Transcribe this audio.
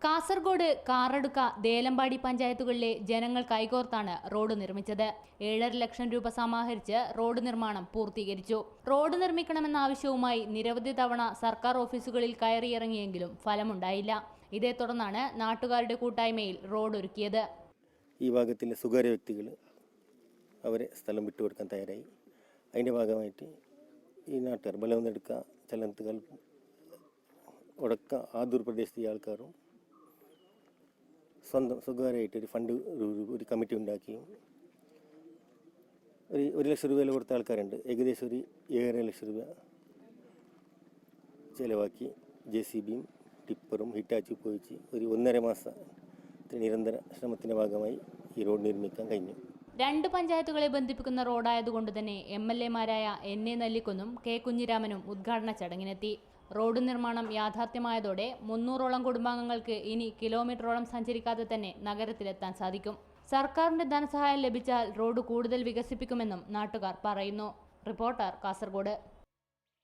കാസർഗോഡ്, കാറടുക്ക, ദേലമ്പാടി പഞ്ചായത്തുകളിലെ ജനങ്ങൾ കൈകോർത്താണ് റോഡ് നിർമ്മിച്ചത്. 7.5 ലക്ഷം രൂപ സമാഹരിച്ച് റോഡ് നിർമ്മാണം പൂർത്തീകരിച്ചു. റോഡ് നിർമ്മിക്കണമെന്ന ആവശ്യവുമായി നിരവധി തവണ സർക്കാർ ഓഫീസുകളിൽ കയറിയിറങ്ങിയെങ്കിലും ഫലമുണ്ടായില്ല. ഇതേ തുടർന്നാണ് നാട്ടുകാരുടെ കൂട്ടായ്മയിൽ റോഡ് ഒരുക്കിയത്. ഈ ഭാഗത്തിലെ സ്വകാര്യ വ്യക്തികൾ അവരെ സ്ഥലം വിട്ടുകൊടുക്കാൻ തയ്യാറായി. അതിൻ്റെ ഭാഗമായിട്ട് ഈ നാട്ടുകാർ ബലവന്നെടുക്ക, ചലനത്തുകൾ, ഒടക്ക, ആദൂർ പ്രദേശത്തെ ആൾക്കാരും സ്വന്തം സ്വകാര്യമായിട്ടൊരു ഫണ്ട് ഒരു കമ്മിറ്റി ഉണ്ടാക്കി ഒരു 1 ലക്ഷം രൂപ കൊടുത്ത ആൾക്കാരുണ്ട്. ഏകദേശം ഒരു 7.5 ലക്ഷം രൂപ ചിലവാക്കി JCBയും ടിപ്പറും ഹിറ്റാച്ചി ഉപയോഗിച്ച് ഒരു 1.5 മാസത്തെ നിരന്തര ശ്രമത്തിൻ്റെ ഭാഗമായി ഈ റോഡ് നിർമ്മിക്കാൻ കഴിഞ്ഞു. 2 പഞ്ചായത്തുകളെ ബന്ധിപ്പിക്കുന്ന റോഡായതുകൊണ്ട് തന്നെ MLA-മാരായ NA നെല്ലിക്കുന്നും K കുഞ്ഞിരാമനും ഉദ്ഘാടന ചടങ്ങിനെത്തി. റോഡ് നിർമ്മാണം യാഥാർത്ഥ്യമായതോടെ 300ഓളം കുടുംബാംഗങ്ങൾക്ക് ഇനി കിലോമീറ്ററോളം സഞ്ചരിക്കാതെ തന്നെ നഗരത്തിലെത്താൻ സാധിക്കും. സർക്കാരിന്റെ ധനസഹായം ലഭിച്ചാൽ റോഡ് കൂടുതൽ വികസിപ്പിക്കുമെന്നും നാട്ടുകാർ പറയുന്നു. റിപ്പോർട്ടർ, കാസർഗോഡ്.